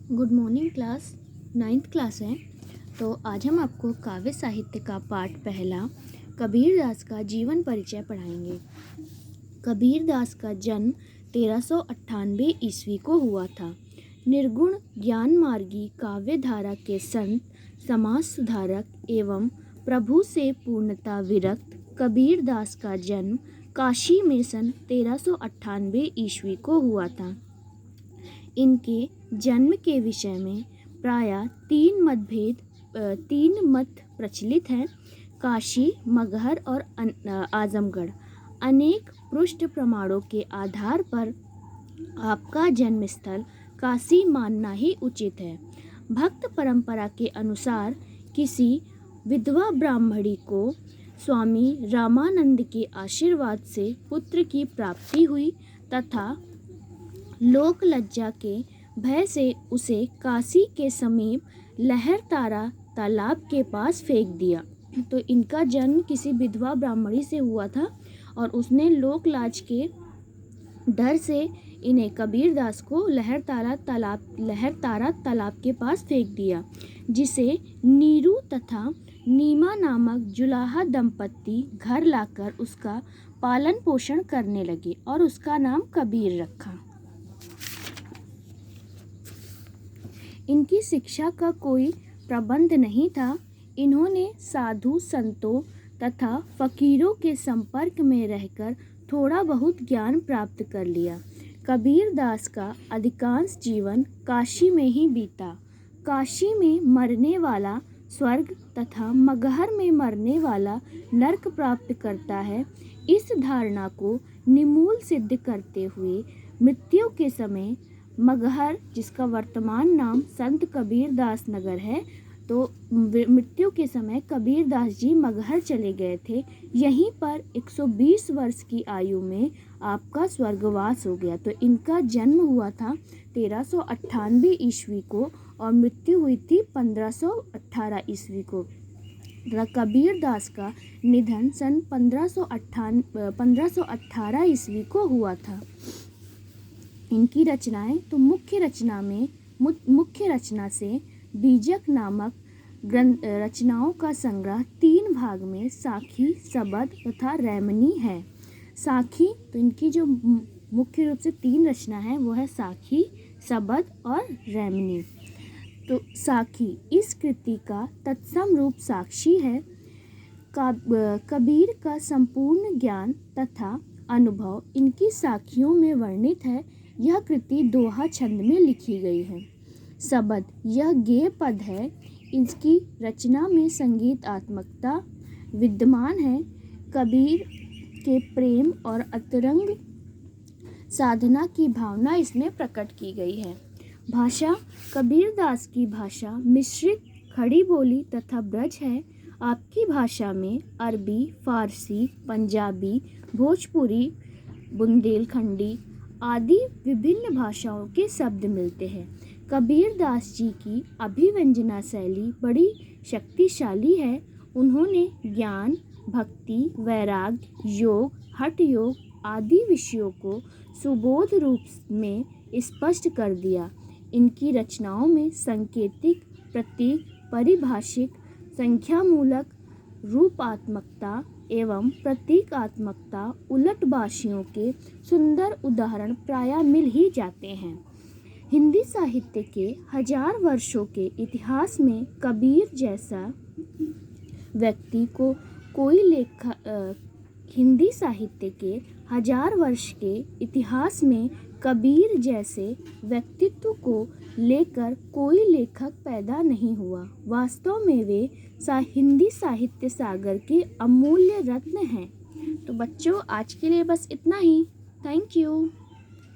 Good morning class. 9th class है। तो आज हम आपको काव्य साहित्य का पाठ पहला कबीरदास का जीवन परिचय पढ़ाएंगे। कबीरदास का जन्म 1398 ईस्वी को हुआ था। निर्गुण ज्ञान मार्गी काव्य धारा के संत, समाज सुधारक एवं प्रभु से पूर्णता विरक्त कबीरदास का जन्म काशी में सन 1398 ईस्वी को हुआ था। इनके जन्म के विषय में प्रायः तीन मत प्रचलित हैं। काशी, मगहर और आजमगढ़। अनेक पृष्ठ प्रमाणों के आधार पर आपका जन्म स्थल काशी मानना ही उचित है। भक्त परंपरा के अनुसार किसी विधवा ब्राह्मणी को स्वामी रामानंद के आशीर्वाद से पुत्र की प्राप्ति हुई तथा लोक लज्जा के भय से उसे काशी के समीप लहरतारा तालाब के पास फेंक दिया। तो इनका जन्म किसी विधवा ब्राह्मणी से हुआ था और उसने लोक लाज के डर से इन्हें कबीरदास को लहरतारा तालाब के पास फेंक दिया, जिसे नीरू तथा नीमा नामक जुलाहा दंपत्ति घर लाकर उसका पालन पोषण करने लगे और उसका नाम कबीर रखा। इनकी शिक्षा का कोई प्रबंध नहीं था। इन्होंने साधु संतों तथा फकीरों के संपर्क में रहकर थोड़ा बहुत ज्ञान प्राप्त कर लिया। कबीरदास का अधिकांश जीवन काशी में ही बीता। काशी में मरने वाला स्वर्ग तथा मगहर में मरने वाला नरक प्राप्त करता है, इस धारणा को निमूल सिद्ध करते हुए मृत्यु के समय मगहर, जिसका वर्तमान नाम संत कबीरदास नगर है, तो मृत्यु के समय कबीरदास जी मगहर चले गए थे। यहीं पर 120 वर्ष की आयु में आपका स्वर्गवास हो गया। तो इनका जन्म हुआ था 1398 ईस्वी को और मृत्यु हुई थी 1518 ईस्वी को। कबीरदास का निधन सन 1518 ईस्वी को हुआ था। इनकी रचनाएं तो मुख्य रचना से बीजक नामक रचनाओं का संग्रह 3 भाग में साखी, सबद तथा रैमनी है। साखी तो इनकी जो मुख्य रूप से 3 रचना है वो है साखी, सबद और रैमनी। तो साखी इस कृति का तत्सम रूप साक्षी है। कबीर का संपूर्ण ज्ञान तथा अनुभव इनकी साखियों में वर्णित है। यह कृति दोहा छंद में लिखी गई है। सबद यह गेय पद है। इसकी रचना में संगीतात्मकता विद्यमान है। कबीर के प्रेम और अंतरंग साधना की भावना इसमें प्रकट की गई है। भाषा कबीरदास की भाषा मिश्रित खड़ी बोली तथा ब्रज है। आपकी भाषा में अरबी, फारसी, पंजाबी, भोजपुरी, बुंदेलखंडी आदि विभिन्न भाषाओं के शब्द मिलते हैं। कबीरदास जी की अभिव्यंजना शैली बड़ी शक्तिशाली है। उन्होंने ज्ञान, भक्ति, वैराग्य, योग, हठ योग आदि विषयों को सुबोध रूप में स्पष्ट कर दिया। इनकी रचनाओं में सांकेतिक, प्रतीक, परिभाषिक, संख्यामूलक, रूपात्मकता एवं प्रतीकात्मकता, उलटबाशियों के सुंदर उदाहरण प्रायः मिल ही जाते हैं। हिंदी साहित्य के 1000 वर्षों के इतिहास में कबीर जैसा व्यक्ति को कोई हिंदी साहित्य के 1000 वर्ष के इतिहास में कबीर जैसे व्यक्तित्व को लेकर कोई लेखक पैदा नहीं हुआ। वास्तव में वे हिंदी साहित्य सागर के अमूल्य रत्न हैं। तो बच्चों, आज के लिए बस इतना ही। Thank you.